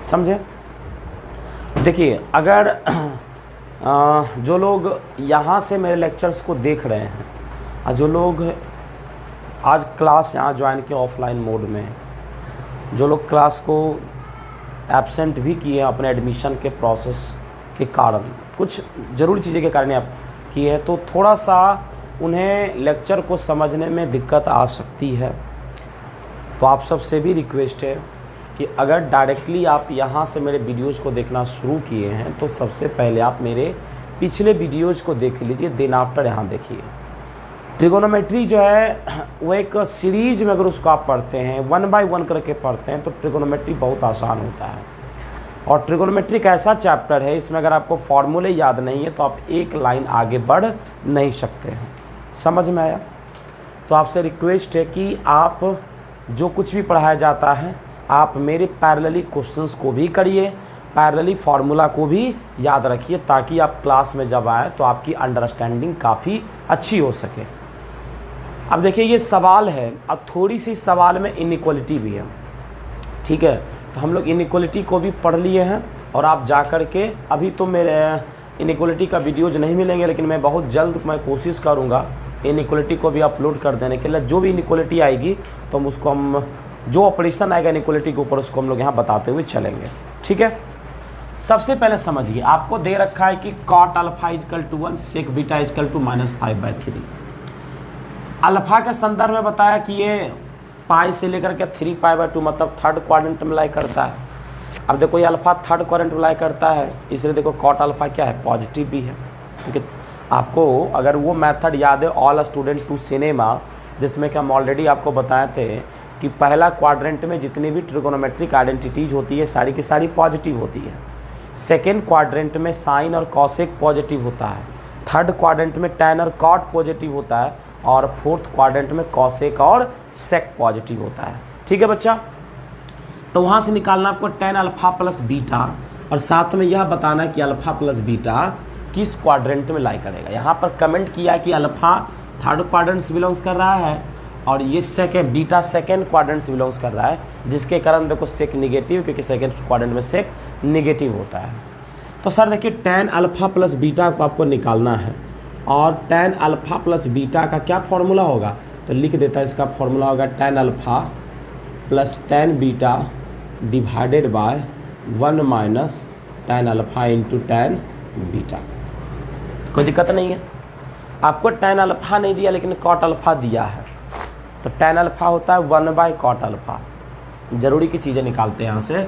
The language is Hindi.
समझे? देखिए, अगर जो लोग यहाँ से मेरे लेक्चर्स को देख रहे हैं और जो लोग आज क्लास यहाँ ज्वाइन किए ऑफलाइन मोड में, जो लोग क्लास को एब्सेंट भी किए अपने एडमिशन के प्रोसेस के कारण, कुछ ज़रूरी चीज़ें के कारण आप किए हैं, तो थोड़ा सा उन्हें लेक्चर को समझने में दिक्कत आ सकती है। तो आप सबसे भी रिक्वेस्ट है कि अगर डायरेक्टली आप यहाँ से मेरे वीडियोज़ को देखना शुरू किए हैं तो सबसे पहले आप मेरे पिछले वीडियोज़ को देख लीजिए, देन आफ्टर यहाँ देखिए। ट्रिगोनोमेट्री जो है वो एक सीरीज में अगर उसको आप पढ़ते हैं, 1 बाय 1 करके पढ़ते हैं, तो ट्रिगोनोमेट्री बहुत आसान होता है। और ट्रिगोनोमेट्री एक ऐसा चैप्टर है, इसमें अगर आपको फॉर्मूले याद नहीं है तो आप एक लाइन आगे बढ़ नहीं सकते हैं। समझ में आया? तो आपसे रिक्वेस्ट है कि आप जो कुछ भी पढ़ाया जाता है आप मेरे पैरेलली क्वेश्चंस को भी करिए, पैरेलली फार्मूला को भी याद रखिए, ताकि आप क्लास में जब आए तो आपकी अंडरस्टैंडिंग काफ़ी अच्छी हो सके। अब देखिए, ये सवाल है, अब थोड़ी सी सवाल में इनइक्वालिटी भी है, ठीक है? तो हम लोग इनइक्वालिटी को भी पढ़ लिए हैं और आप जा कर के, अभी तो मेरे इनइक्वालिटी का वीडियोज नहीं मिलेंगे, लेकिन मैं बहुत जल्द मैं कोशिश करूँगा इनइक्वालिटी को भी अपलोड कर देने के लिए। जो भी इनइक्वालिटी आएगी तो हम उसको, हम जो ऑपरेशन आएगा इनइक्वालिटी के ऊपर, उसको हम लोग यहाँ बताते हुए चलेंगे, ठीक है? सबसे पहले समझिए, आपको दे रखा है कि cot alpha is equal to 1 sec beta is equal to -5/3। Alpha के संदर्भ में बताया कि ये पाई से लेकर के 3π/2 मतलब थर्ड क्वाड्रेंट में लाई करता है। अब देखो, ये अल्फा थर्ड क्वाड्रेंट में लाई करता है, इसलिए देखो cot अल्फा क्या है, पॉजिटिव भी है। क्योंकि आपको अगर वो मेथड याद है, ऑल स्टूडेंट टू सिनेमा, जिसमें कि हम ऑलरेडी आपको बताए थे कि पहला क्वाड्रेंट में जितनी भी ट्रिगोनोमेट्रिक आइडेंटिटीज होती है सारी की सारी पॉजिटिव होती है। सेकेंड क्वाड्रेंट में साइन और कॉसेक पॉजिटिव होता है। थर्ड क्वाड्रेंट में टैन और कॉट पॉजिटिव होता है। और फोर्थ क्वाड्रेंट में कॉसेक और सेक पॉजिटिव होता है। ठीक है बच्चा? तो वहाँ से निकालना आपको टैन अल्फा प्लस बीटा, और साथ में यह बताना कि अल्फा प्लस बीटा किस क्वाड्रेंट में लाई करेगा। यहाँ पर कमेंट किया कि अल्फा थर्ड क्वाड्रेंट से बिलोंग्स कर रहा है और ये सेकेंड बीटा सेकेंड क्वाड्रेंट से बिलोंग्स कर रहा है, जिसके कारण देखो सेक निगेटिव, क्योंकि सेकेंड क्वाड्रेंट में सेक निगेटिव होता है। तो सर देखिए, टैन अल्फा प्लस बीटा को आपको निकालना है, और टैन अल्फा प्लस बीटा का क्या फॉर्मूला होगा, तो लिख देता है, इसका फॉर्मूला होगा tan alpha plus tan beta divided by 1 minus tan alpha into tan beta. कोई दिक्कत नहीं है। आपको टैन अल्फा नहीं दिया लेकिन कॉट अल्फा दिया है, तो टैन अल्फा होता है 1/cot अल्फा। ज़रूरी की चीज़ें निकालते हैं यहाँ से।